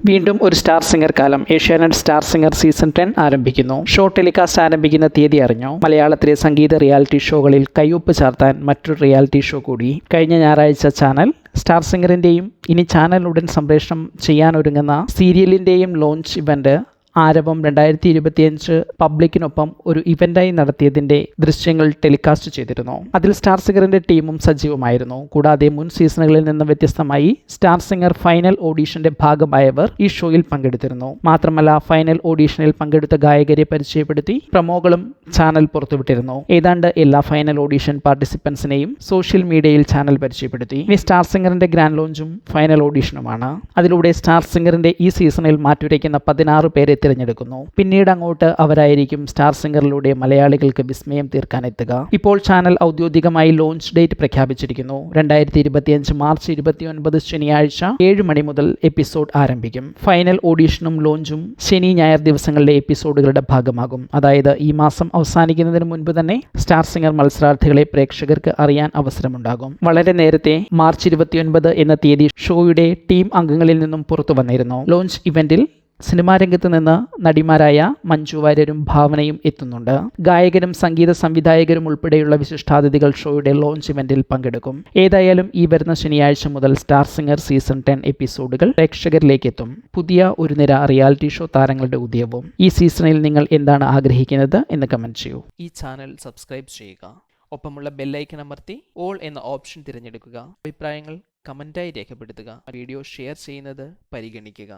വീണ്ടും ഒരു star singer കാലം. ഏഷ്യാനെറ്റ് സ്റ്റാർ സിംഗർ സീസൺ 10 ആരംഭിക്കുന്നു. ഷോ ടെലികാസ്റ്റ് ആരംഭിക്കുന്ന തീയതി അറിഞ്ഞോ? മലയാളത്തിലെ സംഗീത റിയാലിറ്റി ഷോകളിൽ കയ്യൊപ്പ് ചാർത്താൻ മറ്റൊരു റിയാലിറ്റി ഷോ കൂടി. കഴിഞ്ഞ ഞായറാഴ്ച ചാനൽ സ്റ്റാർ സിംഗറിൻ്റെയും ഇനി ചാനൽ ഉടൻ സംപ്രേഷണം ചെയ്യാനൊരുങ്ങുന്ന സീരിയലിൻ്റെയും ലോഞ്ച് ഇവന്റ് ആരവം 2025 പബ്ലിക്കിനൊപ്പം ഒരു ഇവന്റായി നടത്തിയതിന്റെ ദൃശ്യങ്ങൾ ടെലികാസ്റ്റ് ചെയ്തിരുന്നു. അതിൽ സ്റ്റാർ സിംഗറിന്റെ ടീമും സജീവമായിരുന്നു. കൂടാതെ മുൻ സീസണുകളിൽ നിന്ന് വ്യത്യസ്തമായി സ്റ്റാർ സിംഗർ ഫൈനൽ ഓഡീഷന്റെ ഭാഗമായവർ ഈ ഷോയിൽ പങ്കെടുത്തിരുന്നു. മാത്രമല്ല, ഫൈനൽ ഓഡീഷനിൽ പങ്കെടുത്ത ഗായകരെ പരിചയപ്പെടുത്തി പ്രമോകളും ചാനൽ പുറത്തുവിട്ടിരുന്നു. ഏതാണ്ട് എല്ലാ ഫൈനൽ ഓഡീഷൻ പാർട്ടിസിപ്പൻസിനെയും സോഷ്യൽ മീഡിയയിൽ ചാനൽ പരിചയപ്പെടുത്തി. ഇനി സ്റ്റാർ സിംഗറിന്റെ ഗ്രാൻഡ് ലോഞ്ചും ഫൈനൽ ഓഡീഷനുമാണ്. അതിലൂടെ സ്റ്റാർ സിംഗറിന്റെ ഈ സീസണിൽ മാറ്റുരയ്ക്കുന്ന 16 പേരെ തിരഞ്ഞെടുക്കുന്നു. പിന്നീട് അങ്ങോട്ട് അവരായിരിക്കും സ്റ്റാർ സിംഗറിലൂടെ മലയാളികൾക്ക് വിസ്മയം തീർക്കാനെത്തുക. ഇപ്പോൾ ചാനൽ ഔദ്യോഗികമായി ലോഞ്ച് ഡേറ്റ് പ്രഖ്യാപിച്ചിരിക്കുന്നു. 2025 മാർച്ച് 29 ശനിയാഴ്ച 7 മണി മുതൽ എപ്പിസോഡ് ആരംഭിക്കും. ഫൈനൽ ഓഡീഷനും ലോഞ്ചും ശനി ഞായർ ദിവസങ്ങളിലെ എപ്പിസോഡുകളുടെ ഭാഗമാകും. അതായത് ഈ മാസം അവസാനിക്കുന്നതിന് മുൻപ് തന്നെ സ്റ്റാർ സിംഗർ മത്സരാർത്ഥികളെ പ്രേക്ഷകർക്ക് അറിയാൻ അവസരമുണ്ടാകും. വളരെ നേരത്തെ മാർച്ച് 29 എന്ന തീയതി ഷോയുടെ ടീം അംഗങ്ങളിൽ നിന്നും പുറത്തു വന്നിരുന്നു. ലോഞ്ച് ഇവന്റിൽ സിനിമാ രംഗത്ത് നിന്ന് നടിമാരായ മഞ്ജു വാര്യരും ഭാവനയും എത്തുന്നുണ്ട്. ഗായകരും സംഗീത സംവിധായകരും ഉൾപ്പെടെയുള്ള വിശിഷ്ടാതിഥികൾ ഷോയുടെ ലോഞ്ച് ഇവന്റിൽ പങ്കെടുക്കും. ഏതായാലും ഈ വരുന്ന ശനിയാഴ്ച മുതൽ സ്റ്റാർ സിംഗർ സീസൺ 10 എപ്പിസോഡുകൾ പ്രേക്ഷകരിലേക്ക് എത്തും. പുതിയ ഒരു നിര റിയാലിറ്റി ഷോ താരങ്ങളുടെ ഉദയവും. ഈ സീസണിൽ നിങ്ങൾ എന്താണ് ആഗ്രഹിക്കുന്നത് എന്ന് കമന്റ് ചെയ്യൂ. ഈ ചാനൽ സബ്സ്ക്രൈബ് ചെയ്യുക. ഒപ്പമുള്ള ബെല്ലൈക്കൺ അമർത്തി ഓൾ എന്ന ഓപ്ഷൻ തിരഞ്ഞെടുക്കുക. അഭിപ്രായങ്ങൾ കമന്റായി രേഖപ്പെടുത്തുക. വീഡിയോ ഷെയർ ചെയ്യുന്നത് പരിഗണിക്കുക.